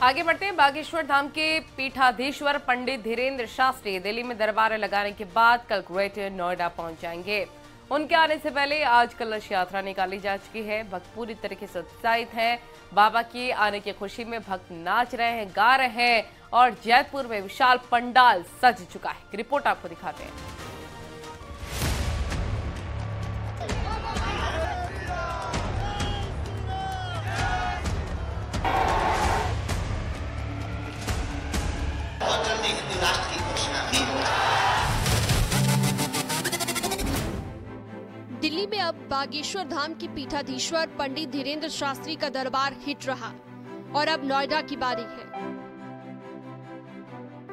आगे बढ़ते हैं। बागेश्वर धाम के पीठाधीश्वर पंडित धीरेन्द्र शास्त्री दिल्ली में दरबार लगाने के बाद कल ग्रेटर नोएडा पहुंच जाएंगे। उनके आने से पहले आज कलश यात्रा निकाली जा चुकी है। भक्त पूरी तरीके से उत्साहित हैं। बाबा की आने की खुशी में भक्त नाच रहे हैं, गा रहे हैं और जयपुर में विशाल पंडाल सज चुका है। रिपोर्ट आपको दिखाते हैं। दिल्ली में अब बागेश्वर धाम के पीठाधीश्वर पंडित धीरेन्द्र शास्त्री का दरबार हिट रहा और अब नोएडा की बारी है।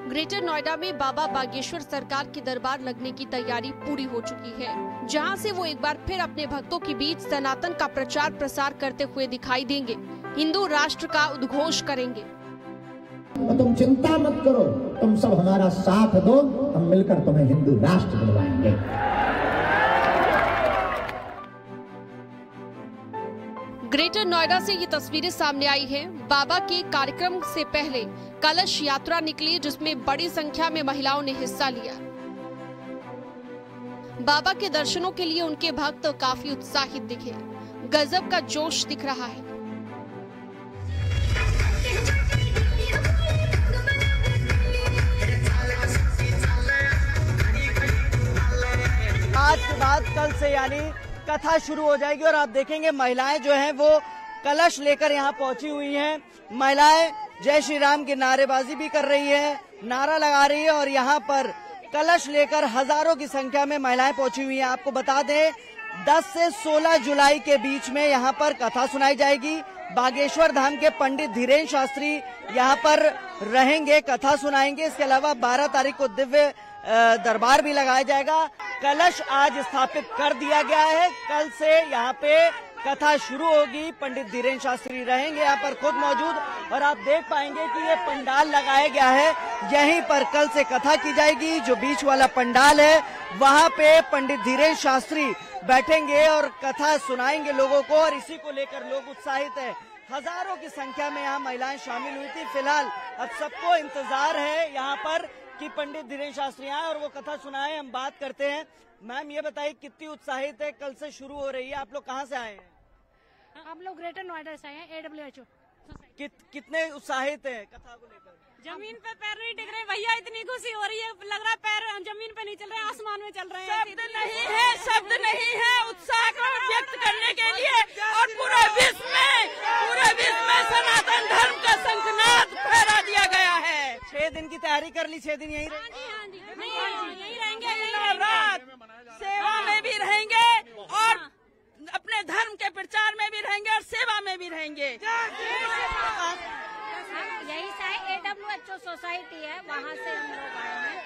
ग्रेटर नोएडा में बाबा बागेश्वर सरकार के दरबार लगने की तैयारी पूरी हो चुकी है, जहां से वो एक बार फिर अपने भक्तों के बीच सनातन का प्रचार प्रसार करते हुए दिखाई देंगे। हिंदू राष्ट्र का उद्घोष करेंगे। तुम चिंता मत करो, तुम सब हमारा साथ दो, हम मिलकर तुम्हें हिंदू राष्ट्र बनवाएंगे। ग्रेटर नोएडा से ये तस्वीरें सामने आई हैं। बाबा के कार्यक्रम से पहले कलश यात्रा निकली, जिसमें बड़ी संख्या में महिलाओं ने हिस्सा लिया। बाबा के दर्शनों के लिए उनके भक्त काफी उत्साहित दिखे। गजब का जोश दिख रहा है। आज के बाद कल से यानी कथा शुरू हो जाएगी और आप देखेंगे महिलाएं जो हैं वो कलश लेकर यहाँ पहुंची हुई हैं। महिलाएं जय श्री राम की नारेबाजी भी कर रही है, नारा लगा रही है और यहाँ पर कलश लेकर हजारों की संख्या में महिलाएं पहुंची हुई हैं। आपको बता दें 10 से 16 जुलाई के बीच में यहाँ पर कथा सुनाई जाएगी। बागेश्वर धाम के पंडित धीरेन्द्र शास्त्री यहाँ पर रहेंगे, कथा सुनाएंगे। इसके अलावा 12 तारीख को दिव्य दरबार भी लगाया जाएगा। कलश आज स्थापित कर दिया गया है। कल से यहाँ पे कथा शुरू होगी। पंडित धीरेन्द्र शास्त्री रहेंगे यहाँ पर खुद मौजूद और आप देख पाएंगे कि ये पंडाल लगाया गया है। यहीं पर कल से कथा की जाएगी। जो बीच वाला पंडाल है वहाँ पे पंडित धीरेन्द्र शास्त्री बैठेंगे और कथा सुनाएंगे लोगों को और इसी को लेकर लोग उत्साहित है। हजारों की संख्या में यहाँ महिलाएं शामिल हुई थी। फिलहाल अब सबको इंतजार है यहाँ पर कि पंडित धीरेन्द्र शास्त्री आए और वो कथा सुनाए। हम बात करते हैं। मैम ये बताइए कितनी उत्साहित है, कल से शुरू हो रही है, आप लोग कहाँ से आए हैं? हम लोग ग्रेटर नोएडा से आए हैं, AWHO। कितने उत्साहित हैं कथा को लेकर? जमीन पे पैर नहीं टिक रहे भैया, इतनी खुशी हो रही है, लग रहा है पैर जमीन पे नहीं चल रहे, आसमान में चल रहे हैं। शब्द नहीं है उत्साह को व्यक्त करने के लिए और पूरे विश्व में सनातन धर्म का शंखनाद फहरा दिया गया है। 6 दिन की तैयारी कर ली, 6 दिन यही यही रहेंगे, रात सेवा में भी रहेंगे और अपने धर्म के प्रचार में भी रहेंगे और सेवा में भी रहेंगे। यही से AWHO सोसाइटी है, वहाँ से हम लोग आए हैं।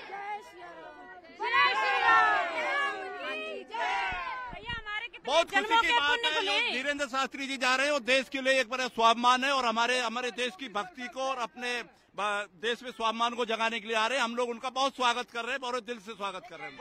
बहुत खुशी की बात है जो धीरेन्द्र शास्त्री जी जा रहे हैं और देश के लिए एक बड़ा स्वाभिमान है और हमारे देश की भक्ति को और अपने देश में स्वाभिमान को जगाने के लिए आ रहे हैं। हम लोग उनका बहुत स्वागत कर रहे हैं, बहुत दिल से स्वागत कर रहे हैं।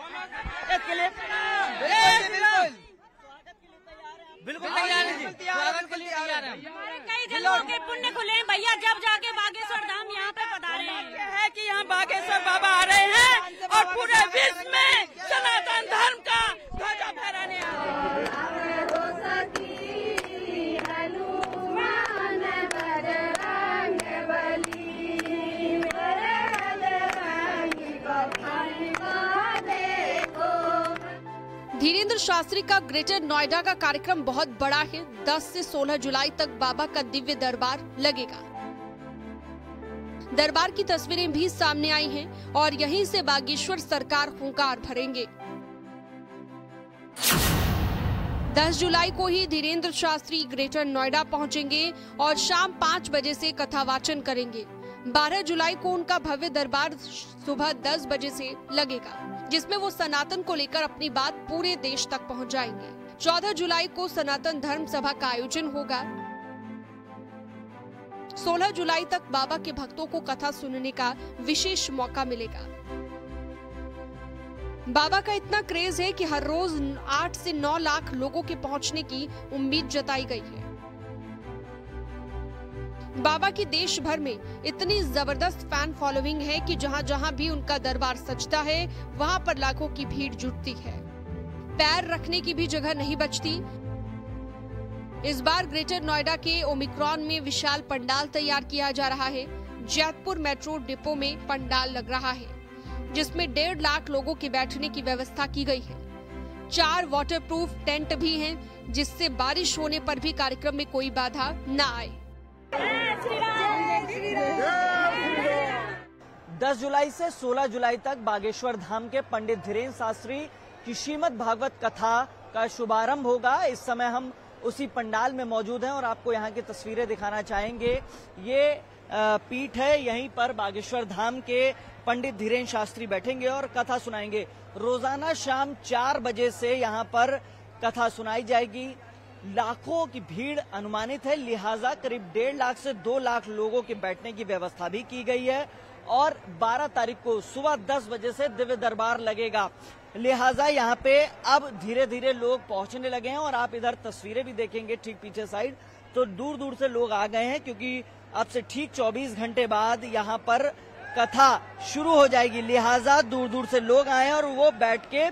बिल्कुल तैयार है जी, स्वागत के लिए तैयार है। हमारे कई जगहों के पुण्य खुले हैं भैया, जब जाके बागेश्वर धाम यहाँ पे पधारे है कि यहाँ बागेश्वर बाबा आ रहे हैं और पूरे विश्व में सनातन धर्म का ध्वजा फहराने आ रहे हैं। धीरेन्द्र शास्त्री का ग्रेटर नोएडा का कार्यक्रम बहुत बड़ा है। 10 से 16 जुलाई तक बाबा का दिव्य दरबार लगेगा। दरबार की तस्वीरें भी सामने आई हैं और यहीं से बागेश्वर सरकार हुंकार भरेंगे। 10 जुलाई को ही धीरेन्द्र शास्त्री ग्रेटर नोएडा पहुंचेंगे और शाम 5 बजे से कथावाचन करेंगे। 12 जुलाई को उनका भव्य दरबार सुबह 10 बजे से लगेगा, जिसमें वो सनातन को लेकर अपनी बात पूरे देश तक पहुंच जाएंगे। 14 जुलाई को सनातन धर्म सभा का आयोजन होगा। 16 जुलाई तक बाबा के भक्तों को कथा सुनने का विशेष मौका मिलेगा। बाबा का इतना क्रेज है कि हर रोज 8 से 9 लाख लोगों के पहुंचने की उम्मीद जताई गई है। बाबा की देश भर में इतनी जबरदस्त फैन फॉलोइंग है कि जहां जहां भी उनका दरबार सजता है वहां पर लाखों की भीड़ जुटती है। पैर रखने की भी जगह नहीं बचती। इस बार ग्रेटर नोएडा के ओमिक्रॉन में विशाल पंडाल तैयार किया जा रहा है। जैतपुर मेट्रो डिपो में पंडाल लग रहा है जिसमें 1.5 लाख लोगों के बैठने की व्यवस्था की गई है। 4 वाटरप्रूफ टेंट भी हैं जिससे बारिश होने पर भी कार्यक्रम में कोई बाधा न आए। 10 जुलाई से 16 जुलाई तक बागेश्वर धाम के पंडित धीरेन्द्र शास्त्री की श्रीमद् भागवत कथा का शुभारंभ होगा। इस समय हम उसी पंडाल में मौजूद हैं और आपको यहाँ की तस्वीरें दिखाना चाहेंगे। ये पीठ है, यहीं पर बागेश्वर धाम के पंडित धीरेन्द्र शास्त्री बैठेंगे और कथा सुनाएंगे। रोजाना शाम 4 बजे से यहाँ पर कथा सुनाई जाएगी। लाखों की भीड़ अनुमानित है, लिहाजा करीब 1.5 लाख से 2 लाख लोगों के बैठने की व्यवस्था भी की गई है और 12 तारीख को सुबह 10 बजे से दिव्य दरबार लगेगा। लिहाजा यहाँ पे अब धीरे धीरे लोग पहुंचने लगे हैं और आप इधर तस्वीरें भी देखेंगे ठीक पीछे साइड, तो दूर दूर से लोग आ गए हैं क्योंकि अब से ठीक 24 घंटे बाद यहाँ पर कथा शुरू हो जाएगी। लिहाजा दूर दूर से लोग आए और वो बैठ के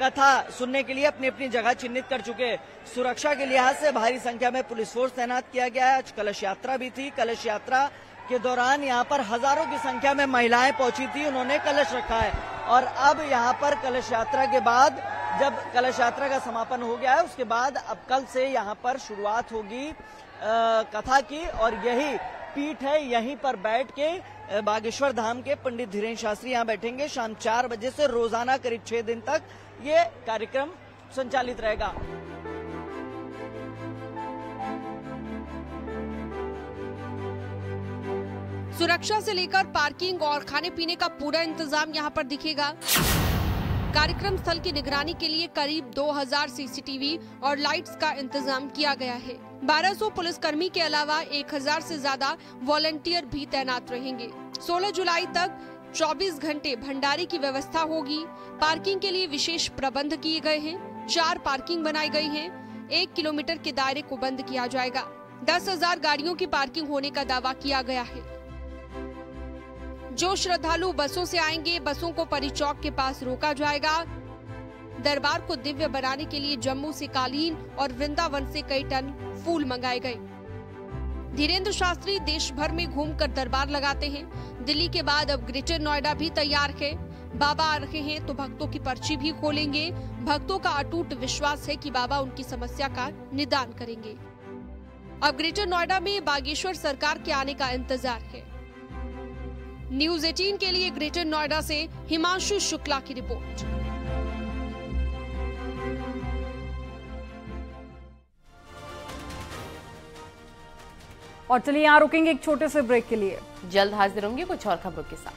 कथा सुनने के लिए अपनी अपनी जगह चिन्हित कर चुके हैं। सुरक्षा के लिहाज से भारी संख्या में पुलिस फोर्स तैनात किया गया है। आज कलश यात्रा भी थी। कलश यात्रा के दौरान यहाँ पर हजारों की संख्या में महिलाएं पहुंची थी, उन्होंने कलश रखा है और अब यहाँ पर कलश यात्रा के बाद जब कलश यात्रा का समापन हो गया है उसके बाद अब कल से यहाँ पर शुरुआत होगी कथा की और यही पीठ है, यहीं पर बैठ के बागेश्वर धाम के पंडित धीरेन्द्र शास्त्री यहाँ बैठेंगे। शाम 4 बजे से रोजाना करीब 6 दिन तक ये कार्यक्रम संचालित रहेगा। सुरक्षा से लेकर पार्किंग और खाने पीने का पूरा इंतजाम यहाँ पर दिखेगा। कार्यक्रम स्थल की निगरानी के लिए करीब 2000 सीसीटीवी और लाइट्स का इंतजाम किया गया है। 1200 पुलिसकर्मी के अलावा 1000 से ज्यादा वॉलंटियर भी तैनात रहेंगे। 16 जुलाई तक 24 घंटे भंडारे की व्यवस्था होगी। पार्किंग के लिए विशेष प्रबंध किए गए हैं। 4 पार्किंग बनाई गई हैं। 1 किलोमीटर के दायरे को बंद किया जाएगा। 10,000 गाड़ियों की पार्किंग होने का दावा किया गया है। जो श्रद्धालु बसों से आएंगे, बसों को परी चौक के पास रोका जाएगा। दरबार को दिव्य बनाने के लिए जम्मू से कालीन और वृंदावन से कई टन फूल मंगाए गए। धीरेन्द्र शास्त्री देश भर में घूमकर दरबार लगाते हैं। दिल्ली के बाद अब ग्रेटर नोएडा भी तैयार है। बाबा आ रहे हैं तो भक्तों की पर्ची भी खोलेंगे। भक्तों का अटूट विश्वास है कि बाबा उनकी समस्या का निदान करेंगे। अब ग्रेटर नोएडा में बागेश्वर सरकार के आने का इंतजार है। न्यूज़ 18 के लिए ग्रेटर नोएडा से हिमांशु शुक्ला की रिपोर्ट। और चलिए यहाँ रुकेंगे एक छोटे से ब्रेक के लिए। जल्द हाजिर होंगे कुछ और खबरों के साथ।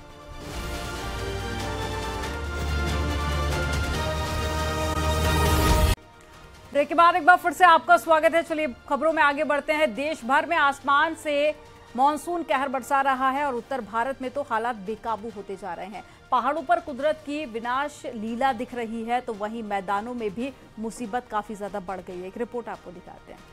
ब्रेक के बाद एक बार फिर से आपका स्वागत है। चलिए खबरों में आगे बढ़ते हैं। देश भर में आसमान से मॉनसून कहर बरसा रहा है और उत्तर भारत में तो हालात बेकाबू होते जा रहे हैं। पहाड़ों पर कुदरत की विनाश लीला दिख रही है तो वहीं मैदानों में भी मुसीबत काफी ज्यादा बढ़ गई है। एक रिपोर्ट आपको दिखाते हैं।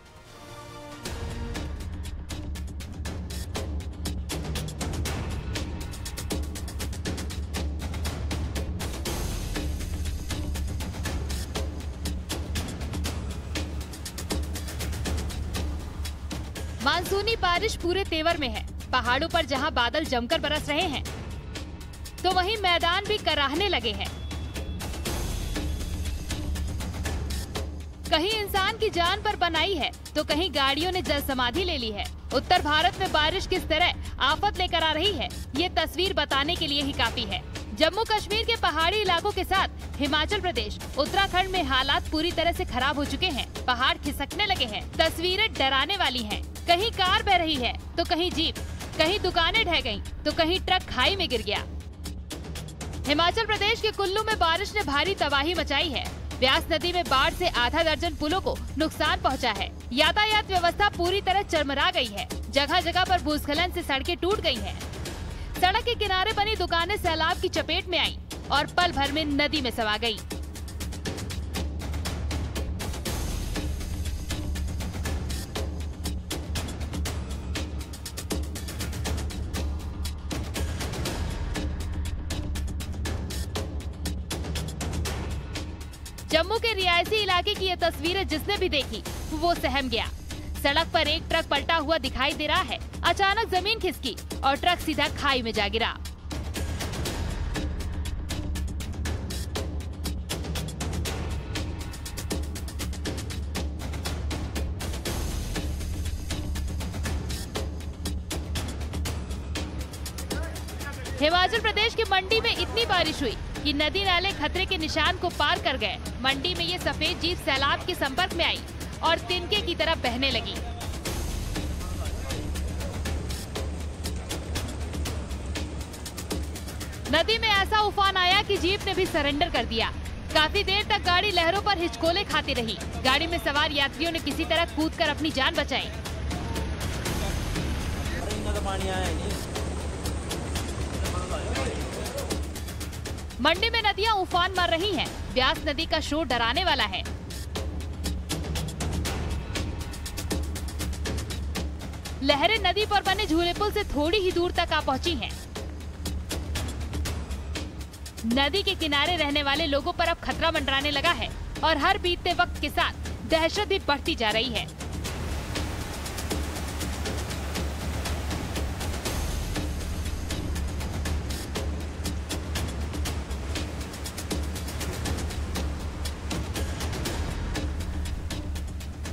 मानसूनी बारिश पूरे तेवर में है। पहाड़ों पर जहां बादल जमकर बरस रहे हैं तो वहीं मैदान भी कराहने लगे हैं। कहीं इंसान की जान पर बनाई है तो कहीं गाड़ियों ने जल समाधि ले ली है। उत्तर भारत में बारिश किस तरह आफत लेकर आ रही है ये तस्वीर बताने के लिए ही काफी है। जम्मू कश्मीर के पहाड़ी इलाकों के साथ हिमाचल प्रदेश, उत्तराखंड में हालात पूरी तरह से खराब हो चुके हैं। पहाड़ खिसकने लगे हैं। तस्वीरें डराने वाली हैं। कहीं कार बह रही है तो कहीं जीप, कहीं दुकानें ढह गईं, तो कहीं ट्रक खाई में गिर गया। हिमाचल प्रदेश के कुल्लू में बारिश ने भारी तबाही मचाई है। ब्यास नदी में बाढ़ से आधा दर्जन पुलों को नुकसान पहुंचा है। यातायात व्यवस्था पूरी तरह चरमरा गई है। जगह जगह पर भूस्खलन से सड़कें टूट गई हैं। सड़क के किनारे बनी दुकानें सैलाब की चपेट में आईं और पल भर में नदी में समा गई। जम्मू के रियासी इलाके की ये तस्वीरें जिसने भी देखी वो सहम गया। सड़क पर एक ट्रक पलटा हुआ दिखाई दे रहा है। अचानक जमीन खिसकी और ट्रक सीधा खाई में जा गिरा। हिमाचल प्रदेश की मंडी में इतनी बारिश हुई कि नदी नाले खतरे के निशान को पार कर गए। मंडी में ये सफेद जीप सैलाब के संपर्क में आई और तिनके की तरह बहने लगी। नदी में ऐसा उफान आया कि जीप ने भी सरेंडर कर दिया। काफी देर तक गाड़ी लहरों पर हिचकोले खाती रही। गाड़ी में सवार यात्रियों ने किसी तरह कूदकर अपनी जान बचाई। मंडी में नदियां उफान मार रही हैं। ब्यास नदी का शोर डराने वाला है। लहरें नदी पर बने झूले पुल से थोड़ी ही दूर तक आ पहुंची हैं। नदी के किनारे रहने वाले लोगों पर अब खतरा मंडराने लगा है और हर बीतते वक्त के साथ दहशत भी बढ़ती जा रही है।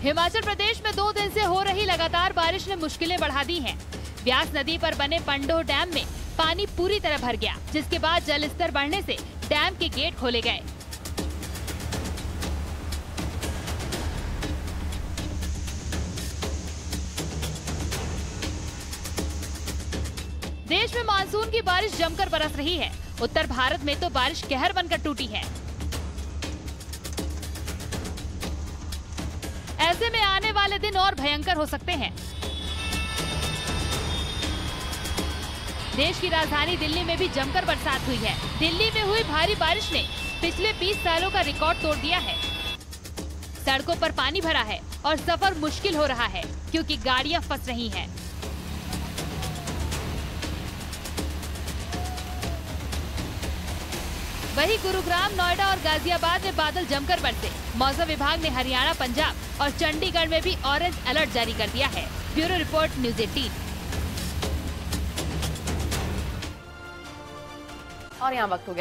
हिमाचल प्रदेश में 2 दिन से हो रही लगातार बारिश ने मुश्किलें बढ़ा दी हैं। ब्यास नदी पर बने पंडोह डैम में पानी पूरी तरह भर गया, जिसके बाद जल स्तर बढ़ने से डैम के गेट खोले गए। देश में मानसून की बारिश जमकर बरस रही है। उत्तर भारत में तो बारिश कहर बनकर टूटी है। ऐसे में आने वाले दिन और भयंकर हो सकते हैं। देश की राजधानी दिल्ली में भी जमकर बरसात हुई है। दिल्ली में हुई भारी बारिश ने पिछले 20 सालों का रिकॉर्ड तोड़ दिया है। सड़कों पर पानी भरा है और सफर मुश्किल हो रहा है क्योंकि गाड़ियां फंस रही हैं। वहीं गुरुग्राम, नोएडा और गाजियाबाद में बादल जमकर बरसे। मौसम विभाग ने हरियाणा, पंजाब और चंडीगढ़ में भी ऑरेंज अलर्ट जारी कर दिया है। Bureau report, news 18। और यहाँ वक्त हो गया